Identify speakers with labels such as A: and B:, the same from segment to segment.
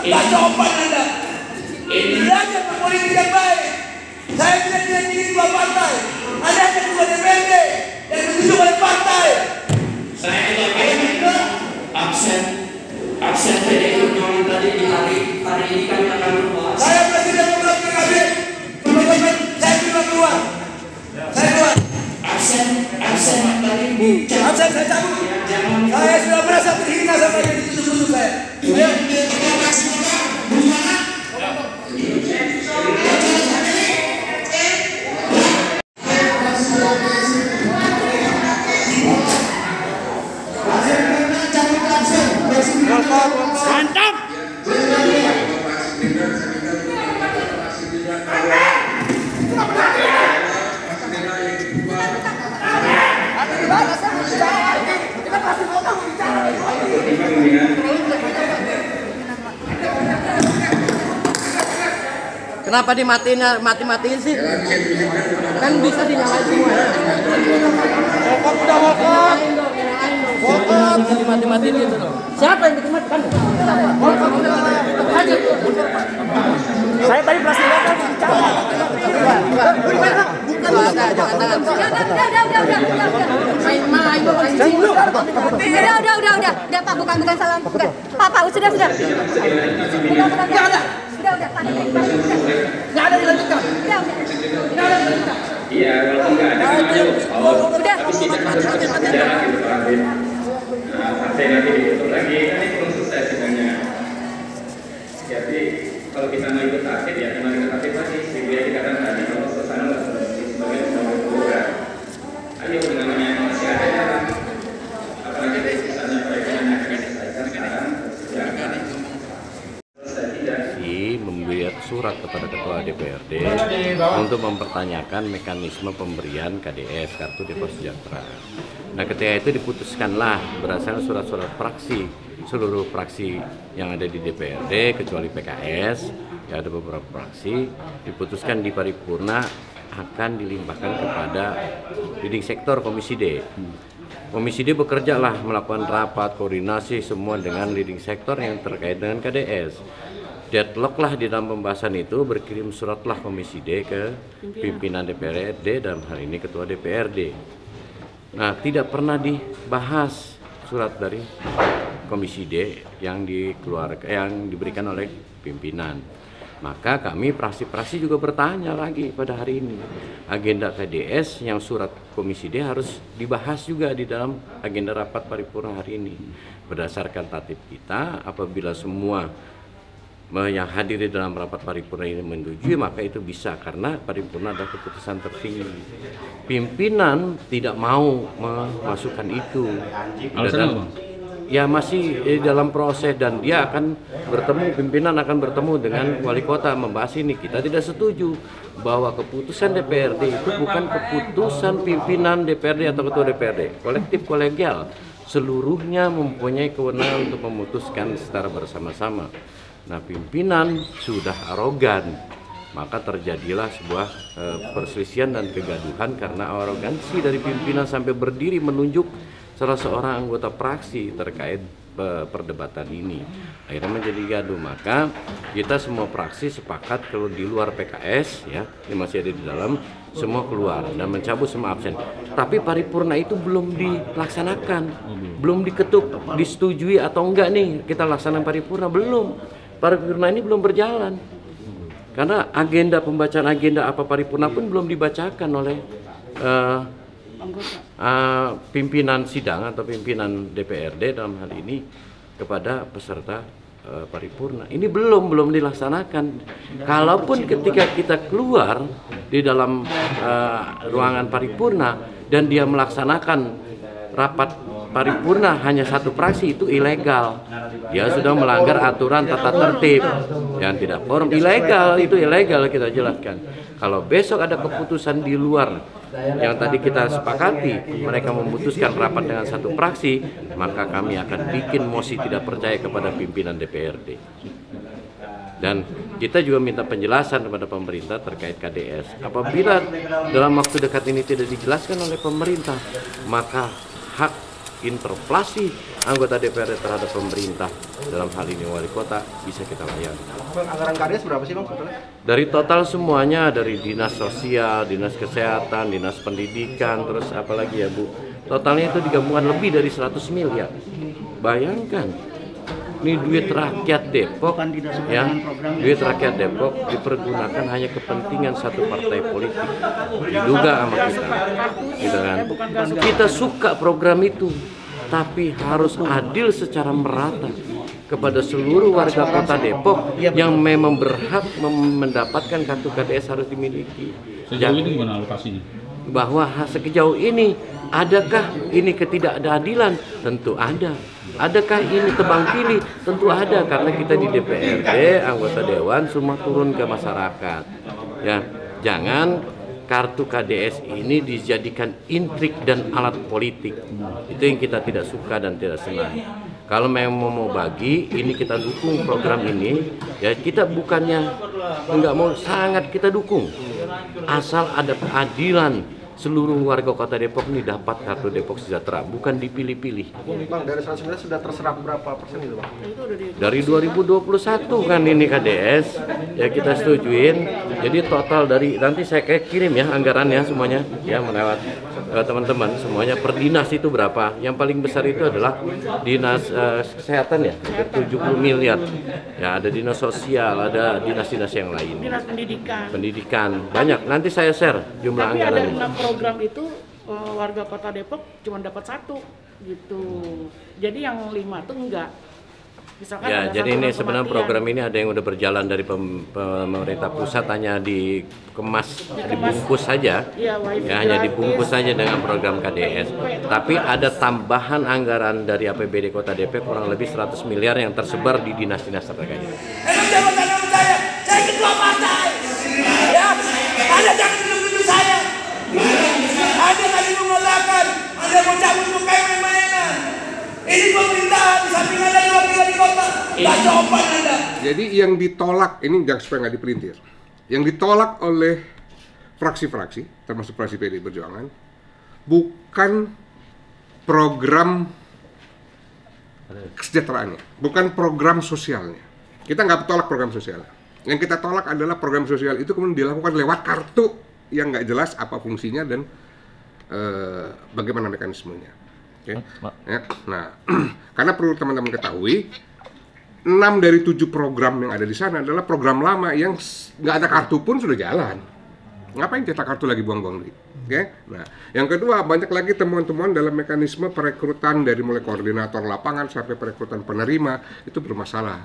A: Tak sopan Anda. Belajar berpolitik yang baik. Saya tidak ingin dua partai. Anda hanya dua DPRD yang ditunjuk oleh partai.
B: Saya juga absen PDI Perjuangan tadi ditarik. Hari ini kami akan membahas.
A: Saya Presiden Program PKB. Teman-teman, saya keluar. Saya keluar.
B: Absen tadi.
A: Absen saya cabut. Saya sudah merasa terhina sama yang dituduh-tuduh saya. Ayo.
C: Mantap. Kenapa mati-matiin sih? Kan bisa dinyalain semua. Bisa dimati-matiin gitu loh. Siapa yang bikin mati? Kan? Saya tadi plastik kan bicara. Bukan jangan tangan. Main
D: Udah Pak, bukan salah. Bukan. Pak, sudah. Udah.
A: Nggak ada dilanjutkan.
B: Iya, kalau nggak ada.
D: Udah.
B: Sampai nanti ditutup lagi, kan ini belum selesai sidangnya. Jadi kalau kita mau ikut aktif ya, cuma ikut aktif lagi. Ibu ya dikatakan tadi kalau selesai nggak selesai sebagai pembuka. Ayo namanya masih ada jalan. Apalagi dari misalnya mereka yang akan diselesaikan sekarang selesai tidak.
C: Membuat surat kepada Ketua DPRD untuk mempertanyakan mekanisme pemberian KDS (Kartu Depot Sejahtera). Nah, ketika itu diputuskanlah berdasarkan surat-surat fraksi, seluruh fraksi yang ada di DPRD kecuali PKS, ya ada beberapa fraksi, diputuskan di paripurna akan dilimpahkan kepada leading sektor Komisi D. Komisi D bekerjalah melakukan rapat koordinasi semua dengan leading sektor yang terkait dengan KDS. Deadlock lah di dalam pembahasan itu, berkirim suratlah Komisi D ke pimpinan DPRD dan hari ini Ketua DPRD. Nah, tidak pernah dibahas surat dari Komisi D yang diberikan oleh pimpinan. Maka kami praksi-praksi juga bertanya lagi pada hari ini. Agenda KDS yang surat Komisi D harus dibahas juga di dalam agenda rapat paripurna hari ini. Berdasarkan tatib kita, apabila semua yang hadir di dalam rapat paripurna ini menyetujui, maka itu bisa, karena paripurna adalah keputusan tertinggi. Pimpinan tidak mau memasukkan itu. Ya masih dalam proses dan dia akan bertemu, pimpinan akan bertemu dengan wali kota membahas ini. Kita tidak setuju bahwa keputusan DPRD itu bukan keputusan pimpinan DPRD atau ketua DPRD, kolektif kolegial. Seluruhnya mempunyai kewenangan untuk memutuskan secara bersama-sama. Nah, pimpinan sudah arogan, maka terjadilah sebuah perselisihan dan kegaduhan karena arogansi dari pimpinan sampai berdiri menunjuk salah seorang anggota fraksi terkait perdebatan ini. Akhirnya menjadi gaduh. Maka kita semua fraksi sepakat kalau di luar PKS ya, yang masih ada di dalam, semua keluar dan mencabut semua absen. Tapi paripurna itu belum dilaksanakan, belum diketuk, disetujui atau enggak nih kita laksanakan paripurna, belum. Paripurna ini belum berjalan karena agenda pembacaan agenda apa paripurna pun belum dibacakan oleh pimpinan sidang atau pimpinan DPRD dalam hal ini kepada peserta paripurna. Ini belum dilaksanakan. Kalaupun ketika kita keluar di dalam ruangan paripurna dan dia melaksanakan rapat paripurna hanya satu fraksi, itu ilegal. Dia sudah melanggar aturan tata tertib yang tidak forum. Ilegal, itu ilegal, kita jelaskan. Kalau besok ada keputusan di luar yang tadi kita sepakati, mereka memutuskan rapat dengan satu fraksi, maka kami akan bikin mosi tidak percaya kepada pimpinan DPRD. Dan kita juga minta penjelasan kepada pemerintah terkait KDS. Apabila dalam waktu dekat ini tidak dijelaskan oleh pemerintah, maka hak interpelasi anggota DPRD terhadap pemerintah dalam hal ini wali kota bisa kita layani.
E: Anggaran KDS berapa sih Bang sebetulnya?
C: Dari total semuanya, dari dinas sosial, dinas kesehatan, dinas pendidikan, terus apalagi ya Bu, totalnya itu digabungkan lebih dari 100 miliar. Bayangkan, ini duit rakyat Depok, ya, duit rakyat Depok dipergunakan hanya kepentingan satu partai politik, diduga sama kita, gitu kan? Kita suka program itu, tapi harus adil secara merata kepada seluruh warga kota Depok yang memang berhak mendapatkan kartu KDS harus dimiliki.
F: Sejauh ini gimana alokasinya?
C: Bahwa sejauh ini adakah ini ketidakadilan? Tentu ada. Adakah ini tebang pilih? Tentu ada, karena kita di DPRD, anggota dewan semua turun ke masyarakat. Ya, jangan kartu KDS ini dijadikan intrik dan alat politik. Itu yang kita tidak suka dan tidak senang. Kalau memang mau bagi, ini kita dukung program ini. Ya, kita bukannya enggak mau, sangat kita dukung. Asal ada keadilan. Seluruh warga kota Depok ini dapat kartu Depok Sejahtera, bukan dipilih-pilih.
E: Bang, dari 109 sudah terserap berapa persen itu Bang?
C: Dari 2021 kan ini KDS, ya kita setujuin. Jadi total dari, nanti saya kirim ya anggarannya semuanya, ya melewat teman-teman semuanya per dinas itu berapa. Yang paling besar itu adalah dinas kesehatan ya, 70 miliar. Ya ada dinas sosial, ada dinas-dinas yang lain.
G: Dinas pendidikan.
C: Pendidikan, banyak. Nanti saya share jumlah
G: Tapi
C: anggarannya.
G: ada 6 program itu warga kota Depok cuma dapat 1 gitu. Jadi yang 5 tuh enggak. Misalkan
C: Ya,
G: ada
C: jadi
G: satu
C: ini
G: orang
C: sebenarnya
G: kematian.
C: program ini ada yang udah berjalan dari pemerintah pusat, hanya dikemas, dibungkus saja.
G: Iya, wifi
C: Ya, hanya
G: gratis.
C: dibungkus saja dengan program KDS. Tapi ada tambahan anggaran dari APBD Kota Depok kurang lebih 100 miliar yang tersebar di dinas-dinas terkait.
A: Emang jabatan saya ketua partai. Ya, Anda jangan duduk saya. Anda tadi mengatakan, Anda mau cabut muka yang mainan. Ini pemerintahan, di samping Anda di wakil wali kota. Tak sopan Anda.
H: Jadi yang ditolak, ini jangan supaya nggak dipelintir. Yang ditolak oleh fraksi-fraksi, termasuk fraksi PDI Perjuangan, bukan program kesejahteraannya, bukan program sosialnya. Kita nggak tolak program sosial. Yang kita tolak adalah program sosial itu kemudian dilakukan lewat kartu yang nggak jelas apa fungsinya dan bagaimana mekanismenya. Oke. Ya, nah, karena perlu teman-teman ketahui, 6 dari 7 program yang ada di sana adalah program lama yang nggak ada kartu pun sudah jalan. Ngapain cetak kartu lagi, buang-buang duit? Oke? Nah, yang kedua, banyak lagi temuan-temuan dalam mekanisme perekrutan dari mulai koordinator lapangan sampai perekrutan penerima itu bermasalah.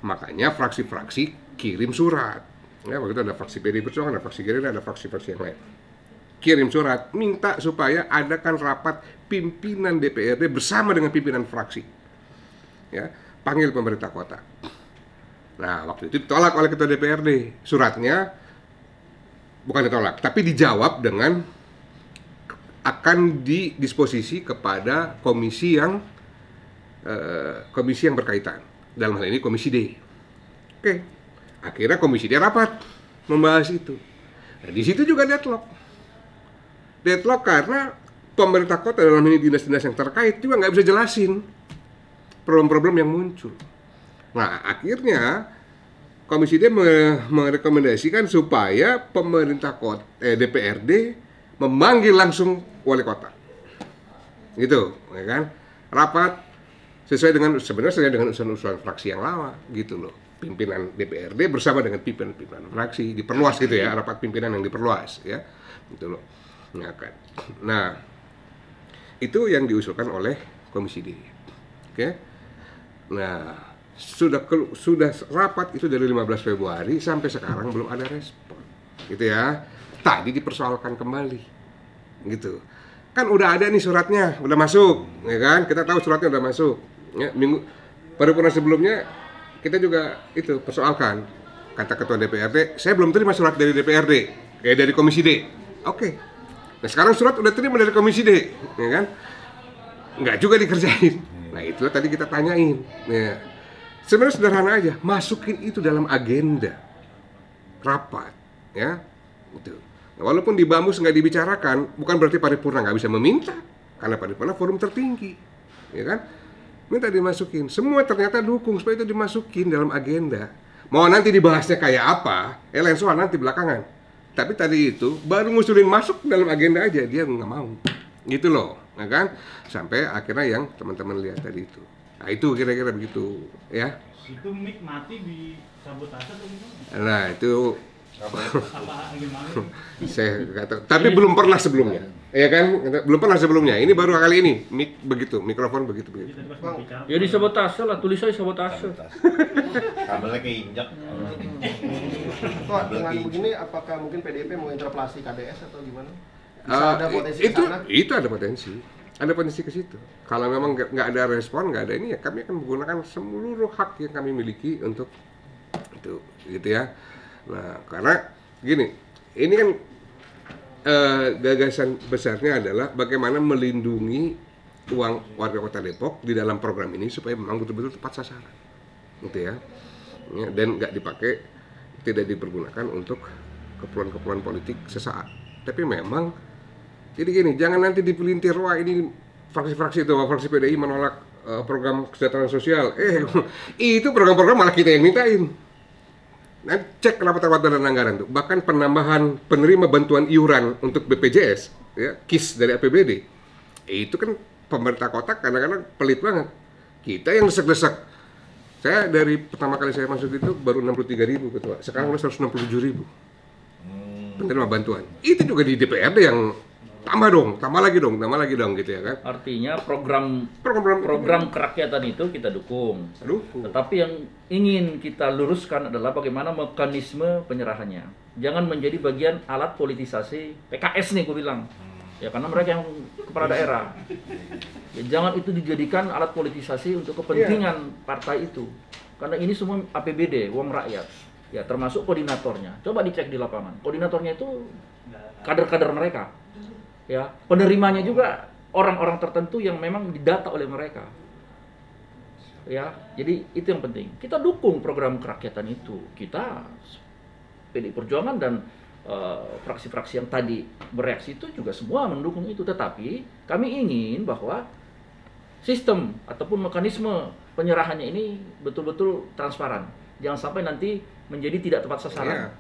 H: Makanya fraksi-fraksi kirim surat. Ya, waktu itu ada fraksi PDI Perjuangan, ada fraksi Gerindra, ada fraksi-fraksi yang lain. Kirim surat minta supaya adakan rapat pimpinan DPRD bersama dengan pimpinan fraksi. Ya, panggil pemerintah kota. Nah, waktu itu ditolak oleh ketua DPRD. Suratnya bukan ditolak, tapi dijawab dengan akan didisposisi kepada komisi yang berkaitan. Dalam hal ini komisi D. Oke. Akhirnya komisi D rapat membahas itu. Nah, di situ juga deadlock karena pemerintah kota dalam ini dinas-dinas yang terkait juga nggak bisa jelasin problem-problem yang muncul. Nah, akhirnya Komisi D merekomendasikan supaya pemerintah kota, DPRD memanggil langsung wali kota. Gitu, ya kan? Rapat sesuai dengan usulan fraksi yang lama, gitu loh. Pimpinan DPRD bersama dengan pimpinan fraksi diperluas gitu ya, rapat pimpinan yang diperluas ya. Gitu loh. Nah, kan. Nah, itu yang diusulkan oleh Komisi D. Oke. Nah, sudah rapat itu dari 15 Februari sampai sekarang belum ada respon. Gitu ya. Tadi dipersoalkan kembali. Gitu. Kan udah ada nih suratnya, udah masuk, ya kan? Kita tahu suratnya udah masuk. Ya, paripurna sebelumnya kita juga itu persoalkan. Kata ketua DPRD, saya belum terima surat dari DPRD, kayak dari Komisi D. Oke. Nah, sekarang surat udah terima dari Komisi D, ya kan? Nggak juga dikerjain. Nah, itu tadi kita tanyain. Ya. Sebenarnya sederhana aja, masukin itu dalam agenda rapat, ya. Gitu. Nah, walaupun di Bamus nggak dibicarakan, bukan berarti paripurna nggak bisa meminta. karena Paripurna forum tertinggi, ya kan? Minta dimasukin, semua ternyata dukung supaya itu dimasukin dalam agenda. Mau nanti dibahasnya kayak apa, lain soal nanti belakangan. Tapi tadi itu baru ngusulin masuk dalam agenda aja, dia nggak mau, gitu loh, ya kan? Sampai akhirnya yang teman-teman lihat tadi itu. Nah itu kira-kira begitu, ya.
F: Itu mic mati di sabotase atau gimana?
H: Nah itu
F: Apa gimana?
H: saya kata, tapi belum pernah sebelumnya, ya kan? Belum pernah sebelumnya. Ini baru kali ini, mic begitu, mikrofon begitu.
I: Ya di sabotase lah, tulis aja sabotase.
J: Kabelnya keinjak.
E: Wah, dengan begini apakah mungkin PDIP mau interpelasi KDS atau gimana? Bisa ada potensi ke sana?
H: Itu ada potensi. Ada potensi ke situ. Kalau memang nggak ada respon, nggak ada ini, ya kami akan menggunakan seluruh hak yang kami miliki untuk itu, gitu ya. Nah, karena gini, ini kan gagasan besarnya adalah bagaimana melindungi uang warga Kota Depok di dalam program ini supaya memang betul-betul tepat sasaran, gitu ya. Dan nggak dipakai, tidak dipergunakan untuk keperluan-keperluan politik sesaat. Tapi memang, jadi gini, jangan nanti dipelintir, wah ini fraksi-fraksi itu, fraksi PDI menolak program kesejahteraan sosial. Itu program-program malah kita yang mintain. Nah, cek rapat-rapat dan anggaran tuh. Bahkan penambahan penerima bantuan iuran untuk BPJS, ya, KIS dari APBD. Itu kan pemerintah kota kadang-kadang pelit banget. Kita yang desek-desek. Saya dari pertama kali saya masuk itu baru 63.000 ketua. Sekarang udah 167.000 penerima bantuan. Itu juga di DPRD yang tambah lagi dong gitu ya kan.
I: Artinya program kerakyatan itu kita dukung. Tetapi yang ingin kita luruskan adalah bagaimana mekanisme penyerahannya. Jangan menjadi bagian alat politisasi PKS nih, gue bilang. Ya karena mereka yang kepala daerah. Ya, jangan itu dijadikan alat politisasi untuk kepentingan partai itu. Karena ini semua APBD, uang rakyat. Ya termasuk koordinatornya. Coba dicek di lapangan. Koordinatornya itu kader-kader mereka. Ya, penerimanya juga orang-orang tertentu yang memang didata oleh mereka. Ya, jadi itu yang penting. Kita dukung program kerakyatan itu. Kita PDI Perjuangan dan fraksi-fraksi yang tadi bereaksi itu juga semua mendukung itu. Tetapi kami ingin bahwa sistem ataupun mekanisme penyerahannya ini betul-betul transparan. Jangan sampai nanti menjadi tidak tepat sasaran.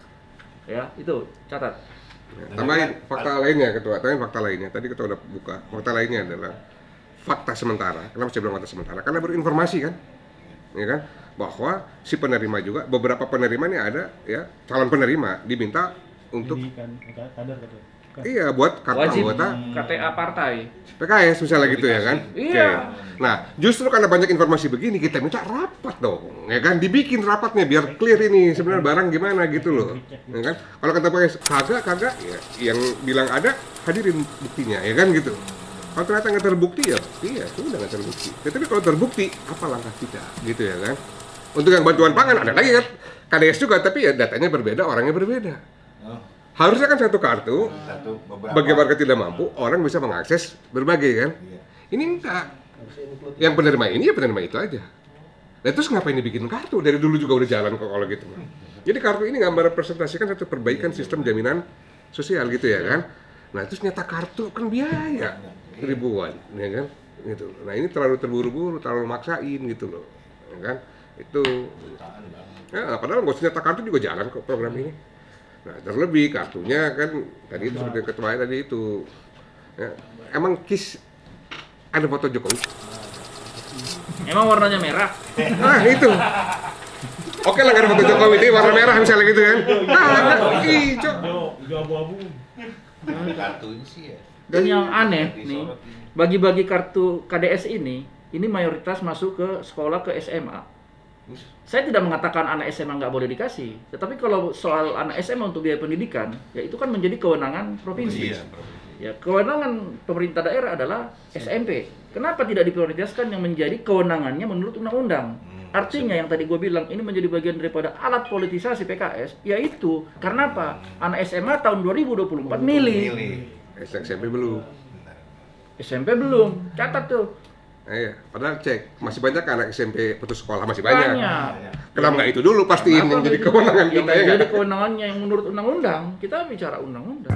I: Ya, itu catat.
H: Tambahin fakta lainnya, Ketua. Tambahin fakta lainnya. Tadi Ketua udah buka. Fakta lainnya adalah fakta sementara. Kenapa saya bilang fakta sementara? Karena baru informasi kan, ya kan, bahwa si penerima juga, beberapa penerima ini ada, ya, calon penerima diminta untuk iya buat kartu anggota
I: KTA partai
H: PKS misalnya gitu ya kan.
I: Iya.
H: Nah justru karena banyak informasi begini kita minta rapat dong, ya kan, dibikin rapatnya biar clear ini sebenarnya barang gimana gitu loh, ya kan. Kalau kata PKS kagak ya, yang bilang ada hadirin buktinya, ya kan gitu. Kalau ternyata nggak terbukti ya iya sudah nggak terbukti. Tapi kalau terbukti apa langkah kita gitu ya kan. Untuk yang bantuan pangan ada lagi kan KDS juga, tapi ya datanya berbeda, orangnya berbeda. Harusnya kan satu kartu, bagi warga tidak mampu, orang bisa mengakses berbagai kan. Ini enggak. Yang penerima ini ya penerima itu aja. Nah terus ngapain dibikin kartu? Dari dulu juga udah jalan kok kalau gitu. Jadi kartu ini nggak merepresentasikan satu perbaikan sistem jaminan sosial gitu ya kan. Nah terus nyata kartu kan biaya ribuan, ya kan. Gitu. Nah ini terlalu terburu-buru, terlalu maksain gitu loh, ya kan. Itu. Ya, padahal nggak usah nyata kartu juga jalan kok program ini. Nah, terlebih kartunya kan tadi itu seperti ketua tadi itu, ya, emang KIS ada foto Jokowi.
I: Emang warnanya merah?
H: Nah itu. Oke lah, ada foto Jokowi itu warna merah misalnya gitu kan. Hijau.
F: Abu-abu.
J: Kartunya sih ya.
I: Dan yang aneh nih, bagi-bagi kartu KDS ini mayoritas masuk ke sekolah ke SMA. Saya tidak mengatakan anak SMA nggak boleh dikasih, tetapi kalau soal anak SMA untuk biaya pendidikan, ya itu kan menjadi kewenangan provinsi. Ya, kewenangan pemerintah daerah adalah SMP. Kenapa tidak diprioritaskan yang menjadi kewenangannya menurut undang-undang? Artinya yang tadi gue bilang ini menjadi bagian daripada alat politisasi PKS, yaitu karena apa? Anak SMA tahun 2024 milih.
H: SMP belum.
I: SMP belum, catat tuh.
H: Iya, padahal cek masih banyak anak SMP putus sekolah masih banyak. Kenapa nggak itu dulu pastiin yang jadi kewenangan kita ya?
I: Jadi kewenangannya yang menurut undang-undang, kita bicara undang-undang.